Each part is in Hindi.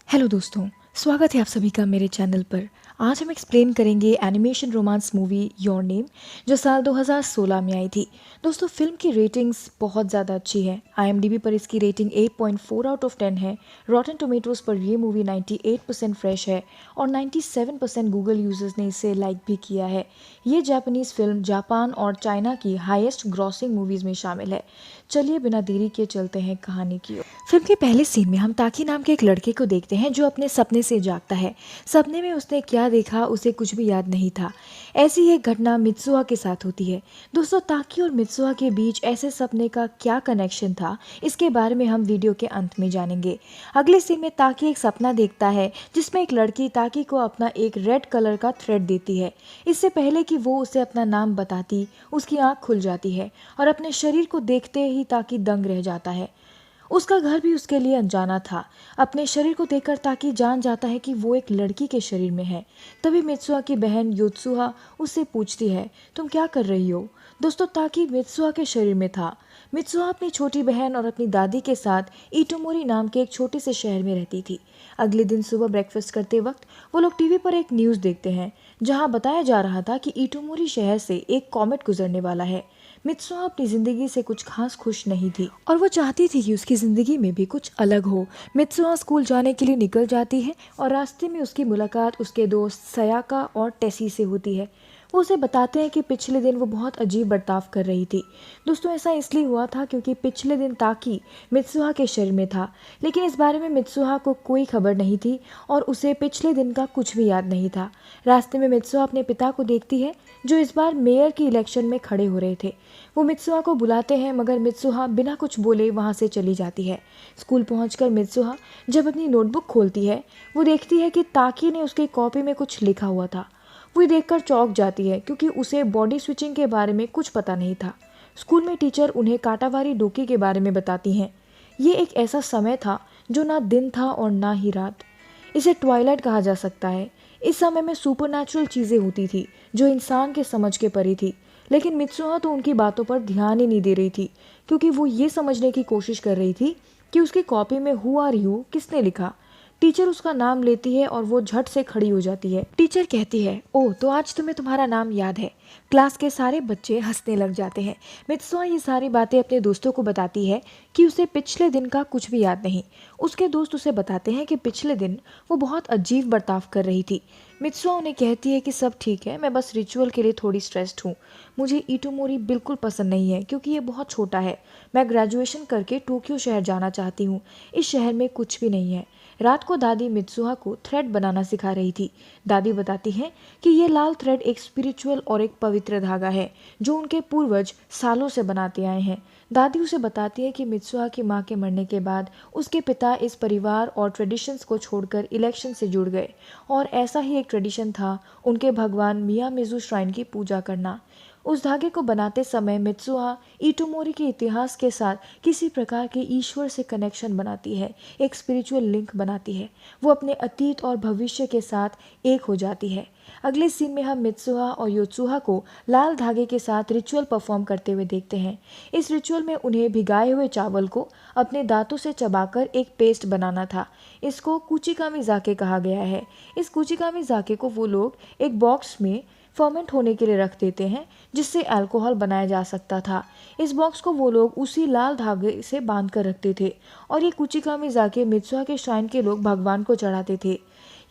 हेलो दोस्तों, स्वागत है आप सभी का मेरे चैनल पर। आज हम एक्सप्लेन करेंगे animation romance movie your name, जो साल 2016 में आई थी। दोस्तों, फिल्म की रेटिंग्स बहुत ज़्यादा अच्छी है। IMDb पर इसकी रेटिंग 8.4 आउट ऑफ 10 है। रॉटन टोमेटोज़ पर ये मूवी 98% फ्रेश है और 97% गूगल यूजर्स ने इसे लाइक भी किया है। ये जापानीज़ फिल्म जापान और चाइना की हाईएस्ट ग्रॉसिंग मूवीज़ में शामिल है। चलिए बिना देरी के चलते हैं कहानी की ओर। फिल्म के पहले सीन में हम ताकी नाम के एक लड़के को देखते हैं जो अपने सपने से जागता है। सपने में उसने क्या देखा उसे कुछ भी याद नहीं था। ऐसी ही एक घटना मित्सुआ के साथ होती है। दोस्तों, ताकी और मित्सुआ के बीच ऐसे सपने का क्या कनेक्शन था, इसके बारे में हम वीडियो के अंत में जानेंगे। अगले सीन में ताकी एक सपना देखता है जिसमें एक लड़की ताकी को अपना एक रेड कलर का थ्रेड देती है। इससे पहले कि वो उसे अपना नाम बताती, उसकी आंख खुल जाती है और अपने शरीर को देखते ही ताकी दंग रह जाता है। उसका घर भी उसके लिए अनजाना था। अपने शरीर को देखकर ताकी जान जाता है कि वो एक लड़की के शरीर में है। तभी मित्सुआ की बहन योत्सुहा उससे पूछती है, तुम क्या कर रही हो? दोस्तों, ताकी मित्सुआ के शरीर में था। मित्सुआ अपनी छोटी बहन और अपनी दादी के साथ इटोमोरी नाम के एक छोटे से शहर में रहती थी। अगले दिन सुबह ब्रेकफास्ट करते वक्त वो लोग टीवी पर एक न्यूज़ देखते हैं जहां बताया जा रहा था कि इटोमोरी शहर से एक कॉमेट गुजरने वाला है। मित्सुआ अपनी जिंदगी से कुछ खास खुश नहीं थी और वो चाहती थी कि उसकी जिंदगी में भी कुछ अलग हो। मित्सुआ स्कूल जाने के लिए निकल जाती है और रास्ते में उसकी मुलाकात उसके दोस्त सयाका और टेसी से होती है। वो उसे बताते हैं कि पिछले दिन वो बहुत अजीब बर्ताव कर रही थी। दोस्तों, ऐसा इसलिए हुआ था क्योंकि पिछले दिन ताकी मित्सुहा के शरीर में था, लेकिन इस बारे में मित्सुहा को कोई खबर नहीं थी और उसे पिछले दिन का कुछ भी याद नहीं था। रास्ते में मित्सुहा अपने पिता को देखती है जो इस बार मेयर की इलेक्शन में खड़े हो रहे थे। वो मित्सुहा को बुलाते हैं मगर मित्सुहा बिना कुछ बोले वहाँ से चली जाती है। स्कूल पहुँचकर मित्सुहा जब अपनी नोटबुक खोलती है, वो देखती है कि ताकी ने उसकी कॉपी में कुछ लिखा हुआ था। वो ये देखकर चौंक जाती है क्योंकि उसे बॉडी स्विचिंग के बारे में कुछ पता नहीं था। स्कूल में टीचर उन्हें काटावारी डोकी के बारे में बताती हैं। ये एक ऐसा समय था जो ना दिन था और ना ही रात। इसे ट्वाइलाइट कहा जा सकता है। इस समय में सुपरनैचुरल चीज़ें होती थी जो इंसान के समझ के परे थी, लेकिन मित्सुहा तो उनकी बातों पर ध्यान ही नहीं दे रही थी क्योंकि वो ये समझने की कोशिश कर रही थी कि उसकी कॉपी में हु आर यू किसने लिखा। टीचर उसका नाम लेती है और वो झट से खड़ी हो जाती है। टीचर कहती है, ओह, तो आज तुम्हें तुम्हारा नाम याद है। क्लास के सारे बच्चे हंसने लग जाते हैं। मित्सुआ ये सारी बातें अपने दोस्तों को बताती है कि उसे पिछले दिन का कुछ भी याद नहीं। उसके दोस्त उसे बताते हैं कि पिछले दिन वो बहुत अजीब बर्ताव कर रही थी। मित्सुआ उन्हें कहती है कि सब ठीक है, मैं बस रिचुअल के लिए थोड़ी स्ट्रेस्ड हूँ। मुझे इटोमोरी बिल्कुल पसंद नहीं है क्योंकि ये बहुत छोटा है। मैं ग्रेजुएशन करके टोक्यो शहर जाना चाहती हूँ। इस शहर में कुछ भी नहीं है। रात को दादी मित्सुहा को थ्रेड बनाना सिखा रही थी। दादी बताती हैं कि ये लाल थ्रेड एक स्पिरिचुअल और एक पवित्र धागा है जो उनके पूर्वज सालों से बनाते आए हैं। दादी उसे बताती है कि मित्सुहा की मां के मरने के बाद उसके पिता इस परिवार और ट्रेडिशंस को छोड़कर इलेक्शन से जुड़ गए और ऐसा ही एक ट्रेडिशन था उनके भगवान मियामिज़ु श्राइन की पूजा करना। उस धागे को बनाते समय मित्सुहा इटोमोरी के इतिहास के साथ किसी प्रकार के ईश्वर से कनेक्शन बनाती है, एक स्पिरिचुअल लिंक बनाती है। वो अपने अतीत और भविष्य के साथ एक हो जाती है। अगले सीन में हम मित्सुहा और योत्सुहा को लाल धागे के साथ रिचुअल परफॉर्म करते हुए देखते हैं। इस रिचुअल में उन्हें भिगाए हुए चावल को अपने दांतों से चबाकर एक पेस्ट बनाना था। इसको कुचिकामी जाके कहा गया है। इस कुचिकामी जाके को वो लोग एक बॉक्स में फर्मेंट होने के लिए रख देते हैं जिससे अल्कोहल बनाया जा सकता था। इस बॉक्स को वो लोग उसी लाल धागे से बांध कर रखते थे और ये कुचिकामी जाके मित्सुहा के श्राइन के लोग भगवान को चढ़ाते थे।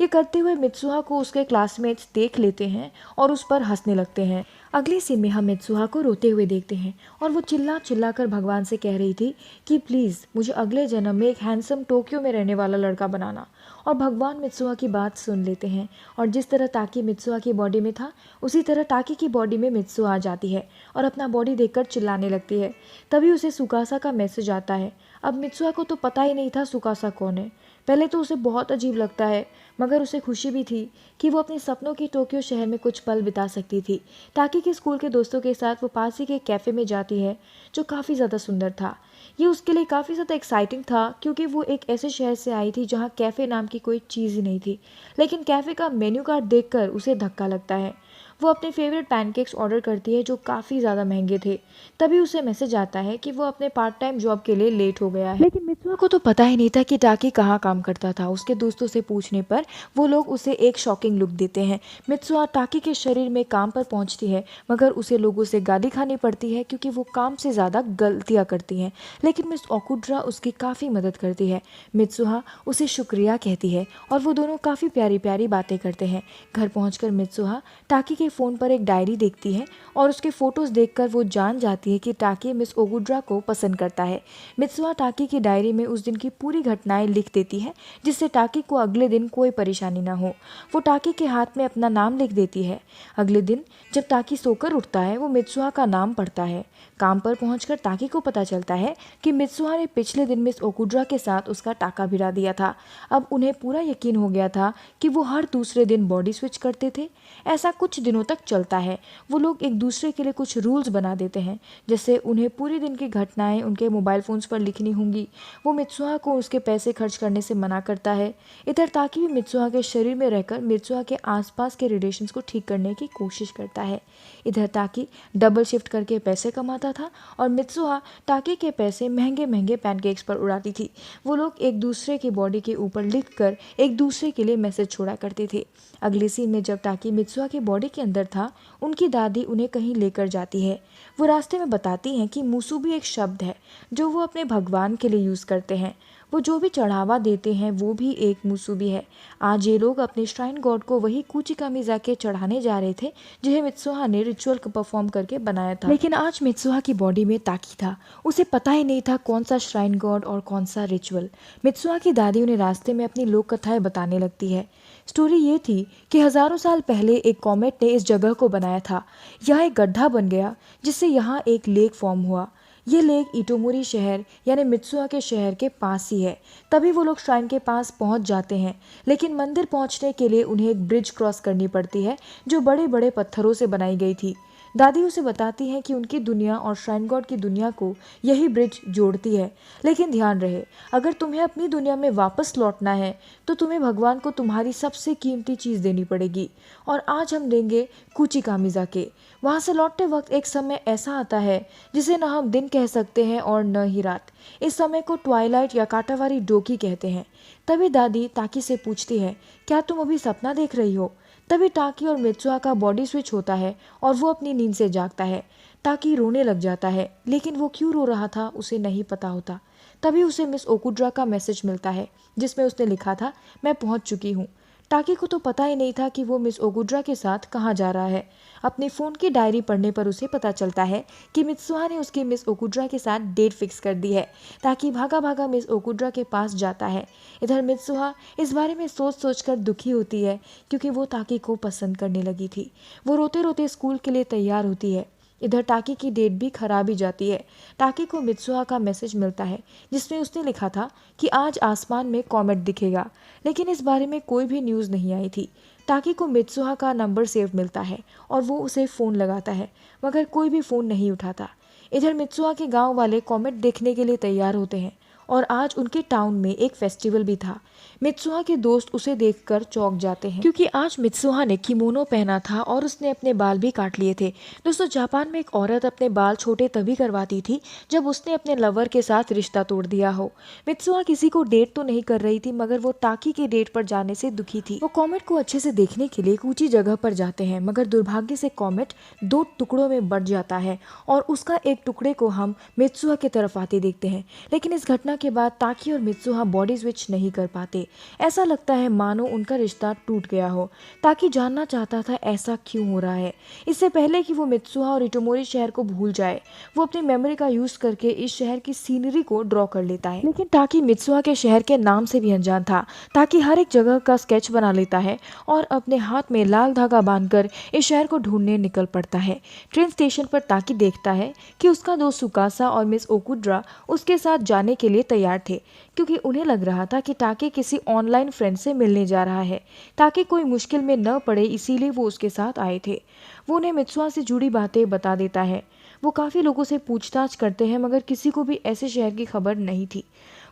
ये करते हुए मित्सुहा को उसके क्लासमेट्स देख लेते हैं और उस पर हंसने लगते हैं। अगले सीन में हम मित्सुहा को रोते हुए देखते हैं और वो चिल्ला चिल्ला कर भगवान से कह रही थी कि प्लीज़ मुझे अगले जन्म में एक हैंडसम टोक्यो में रहने वाला लड़का बनाना। और भगवान मित्सुहा की बात सुन लेते हैं और जिस तरह ताकी मित्सुहा की बॉडी में था उसी तरह ताकी की बॉडी में मित्सुहा आ जाती है और अपना बॉडी देखकर चिल्लाने लगती है। तभी उसे सुकासा का मैसेज आता है। अब मित्सुहा को तो पता ही नहीं था सुकासा कौन है। पहले तो उसे बहुत अजीब लगता है मगर उसे खुशी भी थी कि वो अपने सपनों की टोक्यो शहर में कुछ पल बिता सकती थी। ताकि के स्कूल के दोस्तों के साथ वो पास ही के कैफ़े में जाती है जो काफ़ी ज़्यादा सुंदर था। ये उसके लिए काफ़ी ज़्यादा एक्साइटिंग था क्योंकि वो एक ऐसे शहर से आई थी जहाँ कैफ़े नाम की कोई चीज़ ही नहीं थी। लेकिन कैफ़े का मेन्यू कार्ड देखकर उसे धक्का लगता है। वो अपने फेवरेट पैनकेक्स ऑर्डर करती है जो काफ़ी ज़्यादा महंगे थे। तभी उसे मैसेज आता है कि वो अपने पार्ट टाइम जॉब के लिए लेट हो गया है। लेकिन मित्सुहा को तो पता ही नहीं था कि टाकी कहाँ काम करता था। उसके दोस्तों से पूछने पर वो लोग उसे एक शॉकिंग लुक देते हैं। मित्सुहा टाकी के शरीर में काम पर पहुंचती है, मगर उसे लोगों से गाली खानी पड़ती है क्योंकि वो काम से ज़्यादा गलतियाँ करती हैं। लेकिन मिस ओकुड्रा उसकी काफ़ी मदद करती है। मित्सुहा उसे शुक्रिया कहती है और वो दोनों काफ़ी प्यारी प्यारी बातें करते हैं। घर पहुंचकर मित्सुहा टाकी के फ़ोन पर एक डायरी देखती है और उसके फ़ोटोज़ देखकर वो जान जाती है कि टाकी मिस ओकुड्रा को पसंद करता है। मित्सुहा टाकी की डायरी में उस दिन की पूरी घटनाएं लिख देती है, जिससे टाकी को अगले दिन कोई परेशानी ना हो। वो टाकी के हाथ में अपना नाम लिख देती है। अगले दिन जब टाकी सोकर उठता है, वो मित्सुहा का नाम पढ़ता है। काम पर पहुंचकर टाकी को पता चलता है कि मित्सुहा ने पिछले दिन मिस ओकुड्रा के साथ उसका टाका भिड़ा दिया था। अब उन्हें पूरा यकीन हो गया था कि वो हर दूसरे दिन बॉडी स्विच करते थे। ऐसा कुछ दिनों तक चलता है। वो लोग एक दूसरे के लिए कुछ रूल्स बना देते हैं, जैसे उन्हें पूरे दिन की घटनाएं उनके मोबाइल फ़ोन्स पर लिखनी होंगी। वो मित्सुहा को उसके पैसे खर्च करने से मना करता है। इधर ताकि भी मित्सुहा के शरीर में रहकर मित्सुहा के आसपास के रिलेशंस को ठीक करने की कोशिश करता है। इधर ताकि डबल शिफ्ट करके पैसे कमाता था और मित्सुहा ताकि के पैसे महंगे महंगे पैनकेक्स पर उड़ाती थी। वो लोग एक दूसरे की बॉडी के ऊपर लिखकर एक दूसरे के लिए मैसेज छोड़ा करते थे। अगले सीन में जब ताकि मित्सुहा की बॉडी के अंदर था, उनकी दादी उन्हें कहीं लेकर जाती है। वो रास्ते में बताती हैं कि मुसुबी एक शब्द है जो वो अपने भगवान के लिए यूज़ करते हैं। वो जो भी चढ़ावा देते हैं वो भी एक मुसुबी है। आज ये लोग अपने श्राइन गॉड को वही कुचिकामी जाके चढ़ाने जा रहे थे जिन्हें मित्सुहा ने रिचुअल को परफॉर्म करके बनाया था। लेकिन आज मित्सुहा की बॉडी में ताकी था। उसे पता ही नहीं था कौन सा श्राइन गॉड और कौन सा रिचुअल। मित्सुहा की दादी उन्हें रास्ते में अपनी लोक कथाएं बताने लगती है। स्टोरी ये थी कि हजारों साल पहले एक कॉमेट ने इस जगह को बनाया था। यहाँ एक गड्ढा बन गया जिससे यहाँ एक लेक फॉर्म हुआ। ये लेक इटोमोरी शहर यानी मित्सुहा के शहर के पास ही है। तभी वो लोग श्राइन के पास पहुंच जाते हैं, लेकिन मंदिर पहुंचने के लिए उन्हें एक ब्रिज क्रॉस करनी पड़ती है जो बड़े बड़े पत्थरों से बनाई गई थी। दादी उसे बताती हैं कि उनकी दुनिया और श्राइन गॉड की दुनिया को यही ब्रिज जोड़ती है। लेकिन ध्यान रहे, अगर तुम्हें अपनी दुनिया में वापस लौटना है तो तुम्हें भगवान को तुम्हारी सबसे कीमती चीज़ देनी पड़ेगी। और आज हम देंगे कुचिकामिजा के। वहाँ से लौटते वक्त एक समय ऐसा आता है जिसे न हम दिन कह सकते हैं और न ही रात। इस समय को ट्वाइलाइट या काटावारी डोकी कहते हैं। तभी दादी ताकी से पूछती है, क्या तुम अभी सपना देख रही हो? तभी टाकी और मित्सुहा का बॉडी स्विच होता है और वो अपनी नींद से जागता है। टाकी रोने लग जाता है, लेकिन वो क्यों रो रहा था उसे नहीं पता होता। तभी उसे मिस ओकुड्रा का मैसेज मिलता है जिसमें उसने लिखा था, मैं पहुंच चुकी हूँ। टाकी को तो पता ही नहीं था कि वो मिस ओकुड्रा के साथ कहाँ जा रहा है। अपने फ़ोन की डायरी पढ़ने पर उसे पता चलता है कि मित्सुहा ने उसकी मिस ओकुड्रा के साथ डेट फिक्स कर दी है। ताकि भागा भागा मिस ओकुड्रा के पास जाता है। इधर मित्सुहा इस बारे में सोच सोच कर दुखी होती है क्योंकि वो ताकी को पसंद करने लगी थी। वो रोते रोते स्कूल के लिए तैयार होती है। इधर टाकी की डेट भी खराब ही जाती है। टाकी को मित्सुहा का मैसेज मिलता है जिसमें उसने लिखा था कि आज आसमान में कॉमेट दिखेगा, लेकिन इस बारे में कोई भी न्यूज़ नहीं आई थी। टाकी को मित्सुहा का नंबर सेव मिलता है और वो उसे फ़ोन लगाता है, मगर कोई भी फ़ोन नहीं उठाता। इधर मित्सुहा के गांव वाले कॉमेट देखने के लिए तैयार होते हैं और आज उनके टाउन में एक फेस्टिवल भी था। मित्सुहा के दोस्त उसे देखकर चौंक जाते हैं क्योंकि आज मित्सुहा ने किमोनो पहना था और उसने अपने बाल भी काट लिए थे। दोस्तों, जापान में एक औरत अपने बाल छोटे तभी करवाती थी जब उसने अपने लवर के साथ रिश्ता तोड़ दिया हो। मित्सुहा किसी को डेट तो नहीं कर रही थी, मगर वो टाकी की डेट पर जाने से दुखी थी। वो कॉमेट को अच्छे से देखने के लिए एक ऊंची जगह पर जाते हैं, मगर दुर्भाग्य से कॉमेट 2 टुकड़ों में बंट जाता है और उसका एक टुकड़े को हम मित्सुहा की तरफ आते देखते हैं। लेकिन इस घटना के बाद ताकी और मित्सुहा बॉडी स्विच नहीं कर पाते। ऐसा लगता है मानो उनका रिश्ता टूट गया हो। ताकि जानना चाहता था ऐसा क्यों हो रहा है। इससे पहले कि वो मित्सुहा और इटोमोरी शहर को भूल जाए, वो अपनी मेमोरी का यूज करके इस शहर की सीनरी को ड्रॉ कर लेता है। लेकिन ताकि मित्सुहा के शहर के नाम से भी अनजान था। ताकि हर एक जगह का स्केच बना लेता है और अपने हाथ में लाल धागा बांधकर इस शहर को ढूंढने निकल पड़ता है। ट्रेन स्टेशन पर ताकि देखता है कि उसका दोस्त सुकासा और मिस ओकुड्रा उसके साथ जाने के लिए तैयार थे, क्योंकि उन्हें लग रहा था कि टाकी किसी ऑनलाइन फ्रेंड से मिलने जा रहा है। ताकि कोई मुश्किल में न पड़े इसीलिए वो उसके साथ आए थे। वो उन्हें मित्सुहा से जुड़ी बातें बता देता है। वो काफ़ी लोगों से पूछताछ करते हैं, मगर किसी को भी ऐसे शहर की खबर नहीं थी।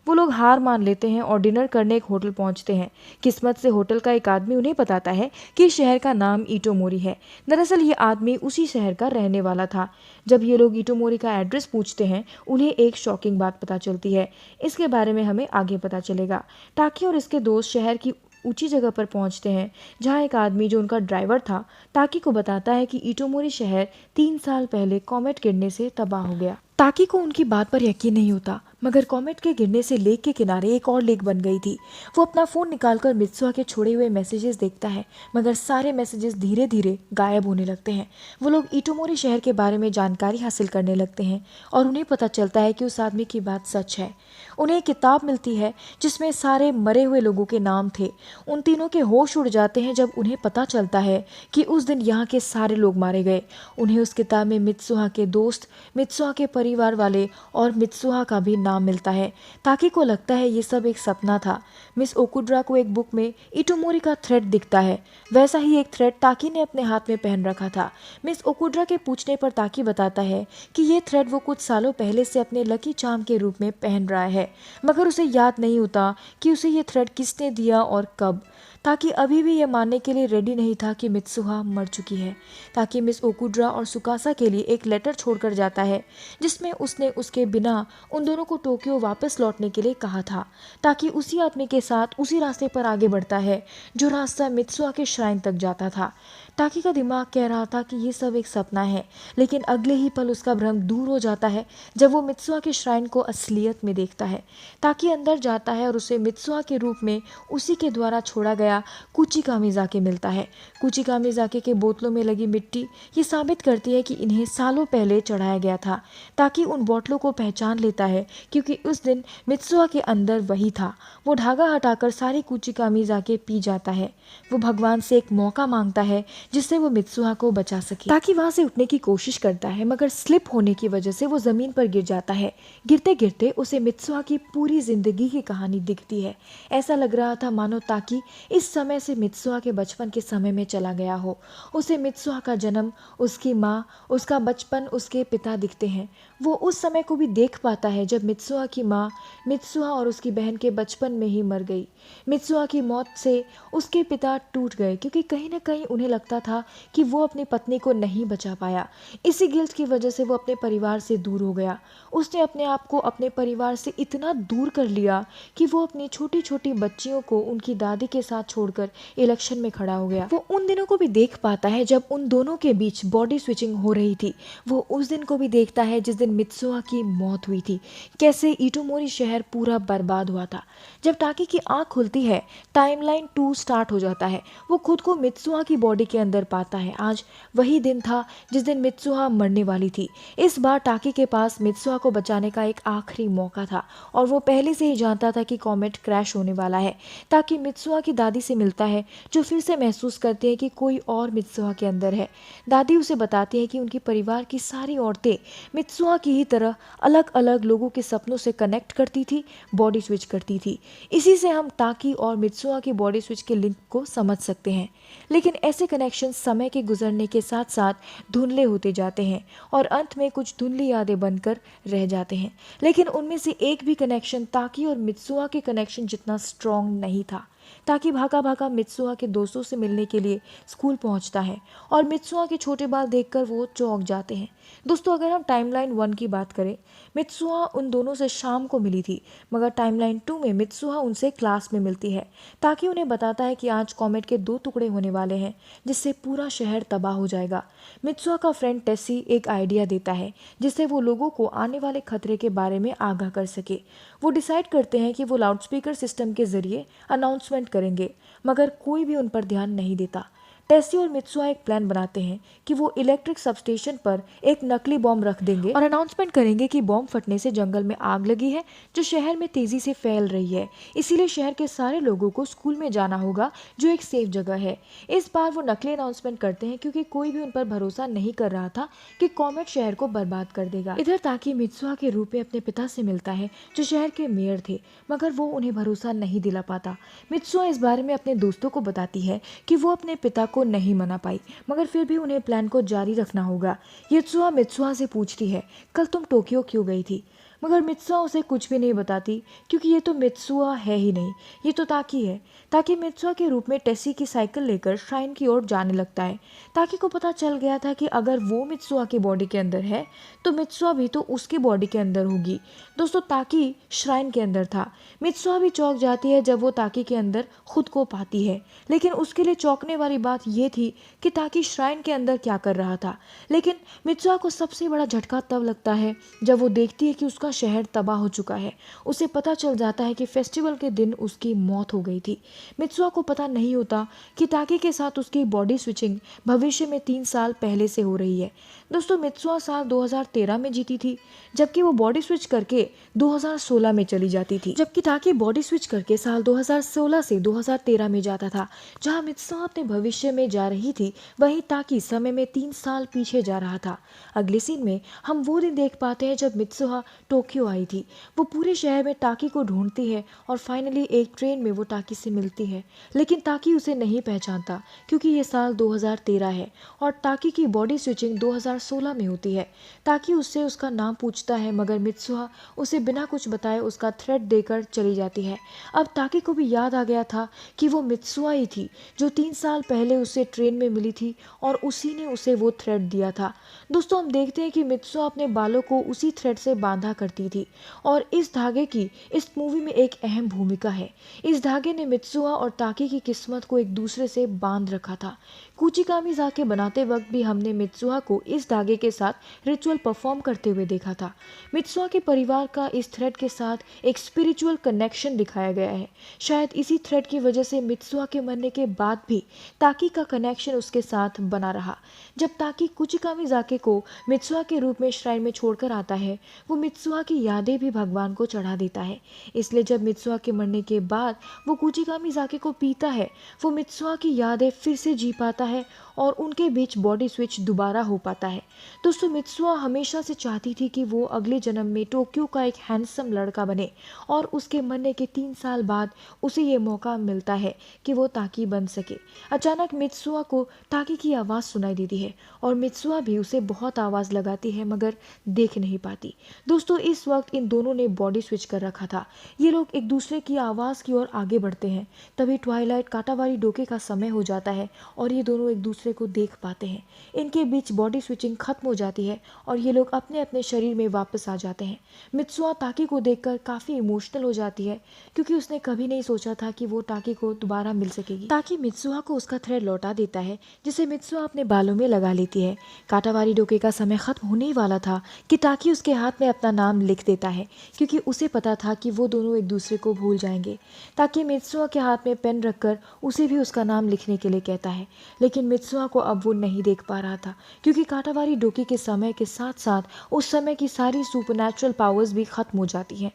वो लोग हार मान लेते हैं और डिनर करने एक होटल पहुंचते हैं। किस्मत से होटल का एक आदमी उन्हें बताता है कि इस शहर का नाम इटोमोरी है। दरअसल ये आदमी उसी शहर का रहने वाला था। जब ये लोग इटोमोरी का एड्रेस पूछते हैं, उन्हें एक शॉकिंग बात पता चलती है। इसके बारे में हमें आगे पता चलेगा। टाकी और इसके दोस्त शहर की ऊंची जगह पर पहुंचते हैं, जहां एक आदमी जो उनका ड्राइवर था टाकी को बताता है कि इटोमोरी शहर 3 साल पहले कॉमेट गिरने से तबाह हो गया। टाकी को उनकी बात पर यकीन नहीं होता, मगर कॉमेट के गिरने से लेक के किनारे एक और लेक बन गई थी। वो अपना फोन निकालकर मित्सुआ के छोड़े हुए मैसेजेस देखता है, मगर सारे मैसेजेस धीरे धीरे गायब होने लगते हैं। वो लोग इटोमोरी शहर के बारे में जानकारी हासिल करने लगते हैं और उन्हें पता चलता है कि उस आदमी की बात सच है। उन्हें एक किताब मिलती है जिसमें सारे मरे हुए लोगों के नाम थे। उन तीनों के होश उड़ जाते हैं जब उन्हें पता चलता है कि उस दिन यहाँ के सारे लोग मारे गए। उन्हें उस किताब में मित्सुआ के दोस्त, मित्सुआ के परिवार वाले और मित्सुआ का भी नाम मिलता है। ताकी को लगता है ये सब एक सपना था। मिस ओकुड्रा को एक बुक में इटोमोरी का थ्रेड दिखता है। वैसा ही एक थ्रेड ताकी ने अपने हाथ में पहन रखा था। मिस ओकुड्रा के पूछने पर ताकी बताता है कि ये थ्रेड वो कुछ सालों पहले से अपने लकी चार्म के रूप में पहन रहा है, मगर उसे याद नहीं होता कि उसे ये थ्रेड किसने दिया और कब। ताकि अभी भी ये मानने के लिए रेडी नहीं था कि मित्सुहा मर चुकी है। ताकि मिस ओकुड्रा और सुकासा के लिए एक लेटर छोड़कर जाता है, जिसमें उसने उसके बिना उन दोनों को टोक्यो वापस लौटने के लिए कहा था। ताकि उसी आदमी के साथ उसी रास्ते पर आगे बढ़ता है जो रास्ता मित्सुहा के श्राइन तक जाता था। ताकि का दिमाग कह रहा था कि ये सब एक सपना है, लेकिन अगले ही पल उसका भ्रम दूर हो जाता है जब वो मित्सुहा के श्राइन को असलियत में देखता है। ताकि अंदर जाता है और उसे मित्सुहा के रूप में उसी के द्वारा छोड़ा गया कुचिकामिज़ाके मिलता है। कुचिकामिज़ाके के बोतलों में लगी मिट्टी ये साबित करती है कि इन्हें सालों पहले चढ़ाया गया था। ताकि उन बोतलों को पहचान लेता है क्योंकि उस दिन मित्सुहा के अंदर वही था। वो धागा हटाकर सारी कुचिकामिज़ाके पी जाता है। वो भगवान से एक मौका मांगता है जिससे वो मित्सुहा को बचा सके। ताकि वहां से उठने की कोशिश करता है, मगर स्लिप होने की वजह से वो जमीन पर गिर जाता है। गिरते गिरते उसे मित्सुहा की पूरी जिंदगी की कहानी दिखती है। ऐसा लग रहा था मानो ताकि इस समय से मित्सुहा के बचपन के समय में चला गया हो। उसे मित्सुहा का जन्म, उसकी माँ, उसका बचपन, उसके पिता दिखते हैं। वो उस समय को भी देख पाता है जब मित्सुहा की माँ मित्सुहा और उसकी बहन के बचपन में ही मर गई। मित्सुहा की मौत से उसके पिता टूट गए क्योंकि कहीं ना कहीं उन्हें लगता था कि वो अपनी पत्नी को नहीं बचा पाया। इसी गिल्ट की वजह से वो अपने परिवार से दूर हो गया। उसने अपने आप को अपने परिवार से इतना दूर कर लिया कि वो अपनी छोटी छोटी बच्चियों को उनकी दादी के साथ छोड़कर इलेक्शन में खड़ा हो गया। वो उन दिनों को भी देख पाता है जब उन दोनों के बीच बॉडी स्विचिंग हो रही थी। वो उस दिन को भी देखता है जिस दिन मित्सुहा की मौत हुई थी। कैसे इटोमोरी शहर पूरा बर्बाद हुआ था। जब टाकी की आंख खुलती है, टाइमलाइन 2 स्टार्ट हो जाता है। वो खुद को मित्सुहा की बॉडी के अंदर पाता है। आज वही दिन था जिस दिन मित्सुहा मरने वाली थी। इस बार टाकी के पास मित्सुहा को बचाने का एक आखिरी मौका था और वो पहले से ही जानता था कि कॉमेट क्रैश होने वाला है। ताकि मित्सुहा की दादी से मिलता है, जो फिर से महसूस करते हैं कि कोई और मित्सुहा के अंदर है। दादी उसे बताती है कि उनकी परिवार की सारी औरतें मित्सुहा की ही तरह अलग अलग लोगों के सपनों से कनेक्ट करती थी, बॉडी स्विच करती थी। इसी से हम ताकी और मित्सुहा की बॉडी स्विच के लिंक को समझ सकते हैं। लेकिन ऐसे कनेक्शन समय के गुजरने के साथ साथ धुंधले होते जाते हैं और अंत में कुछ धुंधली यादें बनकर रह जाते हैं। लेकिन उनमें से एक भी कनेक्शन ताकी और मित्सुहा के कनेक्शन जितना स्ट्रॉन्ग नहीं था। ताकि भागा भागा मित्सुहा के दोस्तों से मिलने के लिए स्कूल पहुंचता है और मित्सुहा के छोटे बाल देखकर वो चौंक जाते हैं। दोस्तों, अगर हम टाइमलाइन 1 की बात करें, मित्सुहा उन दोनों से शाम को मिली थी, मगर टाइमलाइन 2 में मित्सुहा उनसे क्लास में मिलती है। ताकि उन्हें बताता है कि आज कॉमेट के 2 टुकड़े होने वाले हैं जिससे पूरा शहर तबाह हो जाएगा। मित्सुहा का फ्रेंड टेसी एक आइडिया देता है जिससे वो लोगों को आने वाले खतरे के बारे में आगाह कर सके। वो डिसाइड करते हैं कि वो लाउडस्पीकर सिस्टम के जरिए अनाउंसमेंट करेंगे, मगर कोई भी उन पर ध्यान नहीं देता। टेसी और मित्सुहा एक प्लान बनाते हैं कि वो इलेक्ट्रिक सबस्टेशन पर एक नकली बॉम्ब रख देंगे और अनाउंसमेंट करेंगे कि बॉम्ब फटने से जंगल में आग लगी है जो शहर में तेजी से फैल रही है, इसीलिए शहर के सारे लोगों को स्कूल में जाना होगा जो एक सेफ जगह है। इस बार वो नकली अनाउंसमेंट करते हैं क्योंकि कोई भी उन पर भरोसा नहीं कर रहा था कि कॉमेट शहर को बर्बाद कर देगा। इधर ताकि मित्सुहा के रूप में अपने पिता से मिलता है जो शहर के मेयर थे, मगर वो उन्हें भरोसा नहीं दिला पाता। मित्सुहा इस बारे में अपने दोस्तों को बताती है कि वो अपने पिता को नहीं मना पाई, मगर फिर भी उन्हें प्लान को जारी रखना होगा। मित्सुहा से पूछती है, कल तुम टोक्यो क्यों गई थी? मगर मित्सुआ उसे कुछ भी नहीं बताती, क्योंकि ये तो मित्सुआ है ही नहीं, ये तो ताकी है। ताकि मित्सुआ के रूप में टेसी की साइकिल लेकर श्राइन की ओर जाने लगता है। ताकि को पता चल गया था कि अगर वो मित्सुआ की बॉडी के अंदर है तो मित्सुआ भी तो उसकी बॉडी के अंदर होगी। दोस्तों, ताकी श्राइन के अंदर था। मित्सुआ भी चौंक जाती है जब वो ताकी के अंदर खुद को पाती है, लेकिन उसके लिए चौंकने वाली बात ये थी कि ताकी श्राइन के अंदर क्या कर रहा था। लेकिन मित्सुआ को सबसे बड़ा झटका तब लगता है जब वो देखती है कि उसका शहर तबाह हो चुका है। उसे पता चल जाता है कि फेस्टिवल के दिन उसकी मौत हो गई थी। मित्सुआ को पता नहीं होता कि ताकी के साथ उसकी बॉडी स्विचिंग भविष्य में 3 साल पहले से हो रही है। दोस्तों, मित्सुआ साल 2013 में जीती थी, जबकि वो बॉडी स्विच करके 2016 में चली जाती थी। जबकि ताकि बॉडी स्विच करके साल 2016 से 2013 में जाता था। जहां मित्सुआ अपने भविष्य में जा रही थी, वहीं ताकि समय में 3 साल पीछे जा रहा था। अगले सीन में हम वो दिन देख पाते हैं जब मित्सुआ टोक्यो आई थी। वो पूरे शहर में ताकी को ढूंढती है और फाइनली एक ट्रेन में वो ताकी से मिलती है। लेकिन ताकी उसे नहीं पहचानता, क्योंकि ये साल 2013 है और ताकी की बॉडी स्विचिंग 2016 में होती है। ताकि उससे उसका नाम पूछता है, मगर मित्सुआ उसे बिना कुछ बताए उसका थ्रेट देकर चली जाती है। अब ताकी को भी याद आ गया था कि वो मित्सुआ ही थी जो 3 साल पहले उसे ट्रेन में मिली थी और उसी ने उसे वो थ्रेट दिया था। दोस्तों, हम देखते हैं कि मित्सुआ अपने बालों को उसी थ्रेड से बांधा करती थी और इस धागे की इस मूवी में एक अहम भूमिका है। इस धागे ने मित्सुआ और ताकी की किस्मत को एक दूसरे से बांध रखा था। कुचिकामी जाके बनाते वक्त भी हमने मित्सुआ को इस धागे के साथ रिचुअल परफॉर्म करते हुए देखा था। मित्सुआ के परिवार का इस थ्रेड के साथ एक स्पिरिचुअल कनेक्शन दिखाया गया है। शायद इसी थ्रेड की वजह से मित्सुआ के मरने के बाद भी ताकी का कनेक्शन उसके साथ बना रहा। जब ताकी कुचिकामी जाके को मित्सुआ के रूप में श्राइन में छोड़कर आता है, वो मित्सुआ की यादें भी भगवान को चढ़ा देता है। इसलिए जब मित्सुआ के मरने के बाद वो कुचिकामी जाके को पीता है, वो मित्सुआ की यादें फिर से जी पाता है और उनके बीच बॉडी स्विच दोबारा हो पाता है। दोस्तों, मित्सुआ हमेशा से चाहती थी कि वो अगले जन्म में टोक्यो का एक हैंडसम लड़का बने और उसके मरने के 3 साल बाद उसे ये मौका मिलता है कि वो ताकी बन सके। अचानक मित्सुआ को ताकी की आवाज़ सुनाई देती है और मित्सुआ भी उसे बहुत आवाज़ लगाती है, मगर देख नहीं पाती। दोस्तों, इस वक्त इन दोनों ने बॉडी स्विच कर रखा था। ये लोग एक दूसरे की आवाज़ की ओर आगे बढ़ते हैं। तभी ट्वाइलाइट काटावारी डोके का समय हो जाता है और ये दोनों एक दूसरे को देख पाते हैं। इनके बीच बॉडी स्विचिंग खत्म हो जाती है और ये लोग अपने अपने शरीर में वापस आ जाते हैं। मित्सुआ ताकी को देखकर काफ़ी इमोशनल हो जाती है, क्योंकि उसने कभी नहीं सोचा था कि वो ताकी को दोबारा मिल सकेगी। ताकि मित्सुआ को उसका थ्रेड लौटा देता है, जिसे मित्सुआ अपने बालों में लगा लेती है। काटावारी डोके का समय खत्म होने ही वाला था कि ताकि उसके हाथ में अपना नाम लिख देता है, क्योंकि उसे पता था कि वो दोनों एक दूसरे को भूल जाएंगे। ताकि मित्सुआ के हाथ में पेन रखकर उसे भी उसका नाम लिखने के लिए कहता है, लेकिन मित्सुआ को अब वो नहीं देख पा रहा था, क्योंकि काटावारी डोके के समय के साथ साथ उस समय की सारी सुपरनैचुरल पावर्स भी खत्म हो जाती हैं।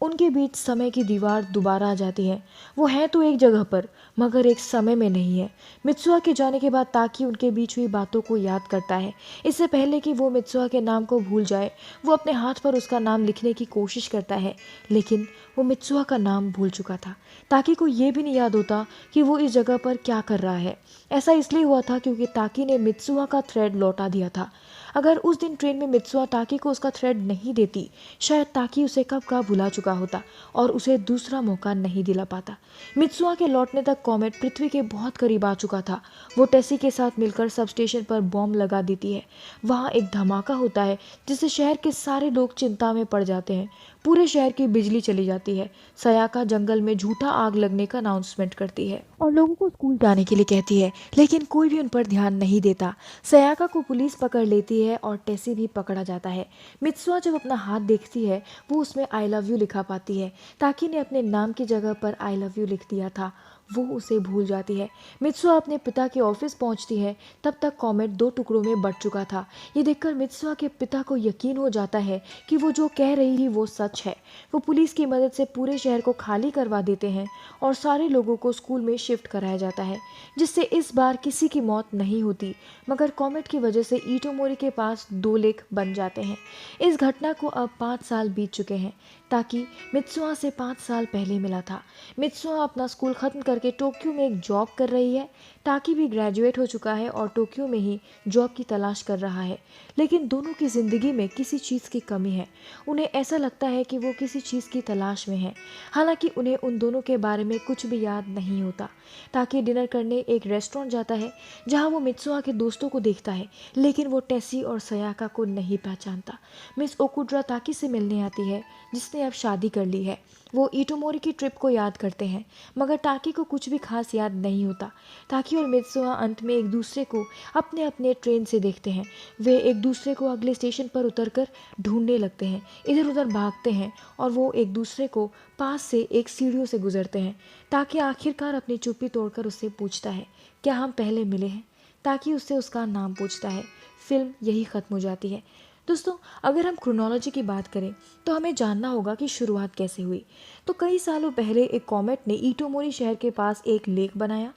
उनके बीच समय की दीवार दोबारा आ जाती है। वो है तो एक जगह पर, मगर एक समय में नहीं है। मित्सुआ के जाने के बाद ताकि उनके बीच हुई बातों को याद करता है। इससे पहले कि वो मित्सुआ के नाम को भूल जाए, वो अपने हाथ पर उसका नाम लिखने की कोशिश करता है, लेकिन वो मित्सुआ का नाम भूल चुका था। ताकि को ये भी नहीं याद होता कि वो इस जगह पर क्या कर रहा है। ऐसा इसलिए हुआ था क्योंकि ताकि ने मित्सुआ का थ्रेड लौटा दिया था। अगर उस दिन ट्रेन में मित्सुआ ताकि को उसका थ्रेड नहीं देती, शायद ताकि उसे कब का भुला चुका होता और उसे दूसरा मौका नहीं दिला पाता। मित्सुआ के लौटने तक कॉमेट पृथ्वी के बहुत करीब आ चुका था। वो टेसी के साथ मिलकर सब स्टेशन पर बॉम्ब लगा देती है। वहाँ एक धमाका होता है जिससे शहर के सारे लोग चिंता में पड़ जाते हैं। पूरे शहर की बिजली चली जाती है। सयाका जंगल में झूठा आग लगने का अनाउंसमेंट करती है और लोगों को स्कूल जाने के लिए कहती है, लेकिन कोई भी उन पर ध्यान नहीं देता। सयाका को पुलिस पकड़ लेती है और टेसी भी पकड़ा जाता है। मित्सुआ जब अपना हाथ देखती है, वो उसमें आई लव यू लिखा पाती है। ताकि ने अपने नाम की जगह पर आई लव यू लिख दिया था। वो उसे भूल जाती है। मित्सुआ अपने पिता के ऑफिस पहुंचती है। तब तक कॉमेट 2 टुकड़ों में बट चुका था। ये देखकर मित्सुआ के पिता को यकीन हो जाता है कि वो जो कह रही थी वो सच है। वो पुलिस की मदद से पूरे शहर को खाली करवा देते हैं और सारे लोगों को स्कूल में शिफ्ट कराया जाता है, जिससे इस बार किसी की मौत नहीं होती। मगर कॉमेट की वजह से इटोमोरी के पास 2 लेक बन जाते हैं। इस घटना को अब 5 साल बीत चुके हैं। ताकि मित्सुआ से 5 साल पहले मिला था। मित्सुआ अपना स्कूल खत्म करके करके टोक्यो में एक जॉब कर रही है। टाकी भी ग्रेजुएट हो चुका है और टोक्यो में ही जॉब की तलाश कर रहा है, लेकिन दोनों की ज़िंदगी में किसी चीज़ की कमी है। उन्हें ऐसा लगता है कि वो किसी चीज़ की तलाश में है, हालांकि उन्हें उन दोनों के बारे में कुछ भी याद नहीं होता। टाकी डिनर करने एक रेस्टोरेंट जाता है जहां वो मित्सुआ के दोस्तों को देखता है, लेकिन वो टेसी और सयाका को नहीं पहचानता। मिस ओकुड्रा ताकी से मिलने आती है, जिसने अब शादी कर ली है। वो इटोमोरी की ट्रिप को याद करते हैं, मगर टाकी को कुछ भी खास याद नहीं होता। टाकी और मित्सुआ अंत में एक दूसरे को अपने अपने ट्रेन से देखते हैं। वे एक दूसरे को अगले स्टेशन पर उतरकर ढूंढने लगते हैं, इधर उधर भागते हैं और वो एक दूसरे को पास से एक सीढ़ियों से गुजरते हैं। ताकि आखिरकार अपनी चुप्पी तोड़कर उससे पूछता है, क्या हम पहले मिले हैं? ताकि उससे उसका नाम पूछता है। फिल्म यही ख़त्म हो जाती है। दोस्तों, अगर हम क्रोनोलॉजी की बात करें तो हमें जानना होगा कि शुरुआत कैसे हुई। तो कई सालों पहले एक कॉमेट ने इटोमोरी शहर के पास एक लेक बनाया।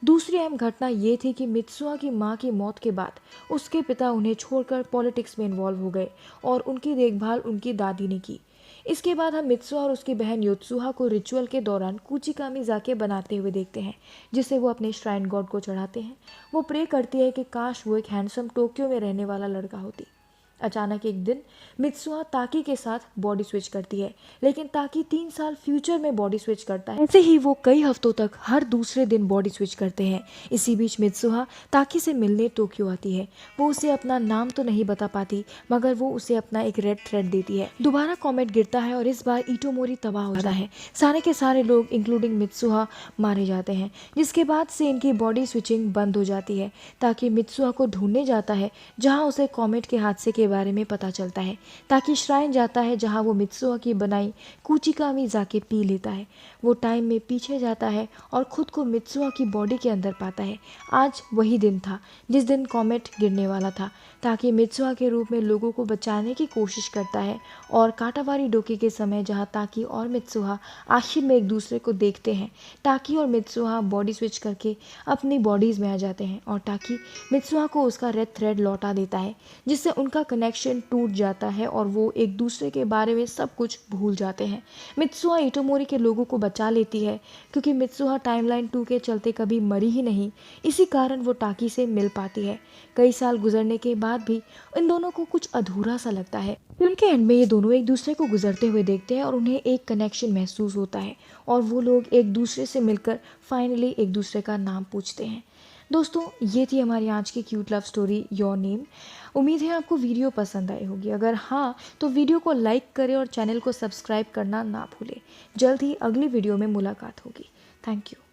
दूसरी अहम घटना ये थी कि मित्सुआ की मां की मौत के बाद उसके पिता उन्हें छोड़कर पॉलिटिक्स में इन्वॉल्व हो गए और उनकी देखभाल उनकी दादी ने की। इसके बाद हम मित्सुआ और उसकी बहन योत्सुहा को रिचुअल के दौरान कुचिकामी जाके बनाते हुए देखते हैं, जिसे वो अपने श्राइन गॉड को चढ़ाते हैं। वो प्रे करती है कि काश वो एक हैंडसम टोक्यो में रहने वाला लड़का होती। अचानक एक दिन मित्सुआ ताकी के साथ बॉडी स्विच करती है, लेकिन ताकी 3 साल फ्यूचर में बॉडी स्विच करता है। ऐसे ही वो कई हफ्तों तक हर दूसरे दिन बॉडी स्विच करते हैं। इसी बीच मित्सुआ ताकी से मिलने टोक्यो आती है। वो उसे अपना नाम तो नहीं बता पाती, मगर वो उसे अपना एक रेड थ्रेड देती है। दोबारा कॉमेट गिरता है और इस बार इटोमोरी तबाह हो जाता है। सारे के सारे लोग इंक्लूडिंग मित्सुआ मारे जाते हैं, जिसके बाद से इनकी बॉडी स्विचिंग बंद हो जाती है। ताकि मित्सुआ को ढूंढने जाता है, जहाँ उसे कॉमेट के हादसे के बारे में पता चलता है। ताकि श्राइन जाता है जहां वो मित्सुआ की बनाई कुचिकामी जाके पी लेता है। वो टाइम में पीछे जाता है और खुद को मित्सुआ की बॉडी के अंदर पाता है। आज वही दिन था जिस दिन कॉमेट गिरने वाला था। ताकि मित्सुआ के रूप में लोगों को बचाने की कोशिश करता है और काटावारी डोकी के समय जहां ताकी और मित्सुआ आखिर में एक दूसरे को देखते हैं, ताकी और मित्सुआ बॉडी स्विच करके अपनी बॉडीज में आ जाते हैं और ताकी मित्सुआ को उसका रेड थ्रेड लौटा देता है, जिससे उनका कनेक्शन टूट जाता है और वो एक दूसरे के बारे में सब कुछ भूल जाते हैं। मित्सुआ इटोमोरी के लोगों को बचा लेती है, क्योंकि मित्सुआ टाइमलाइन 2 के चलते कभी मरी ही नहीं, इसी कारण वो टाकी से मिल पाती है। कई साल गुजरने के बाद भी इन दोनों को कुछ अधूरा सा लगता है। फिल्म के एंड में ये दोनों एक दूसरे को गुजरते हुए देखते हैं और उन्हें एक कनेक्शन महसूस होता है और वो लोग एक दूसरे से मिलकर फाइनली एक दूसरे का नाम पूछते हैं। दोस्तों, ये थी हमारी आज की cute love story your name. उम्मीद है आपको वीडियो पसंद आई होगी। अगर हाँ, तो वीडियो को लाइक करें और चैनल को सब्सक्राइब करना ना भूलें। जल्द ही अगली वीडियो में मुलाकात होगी। Thank you.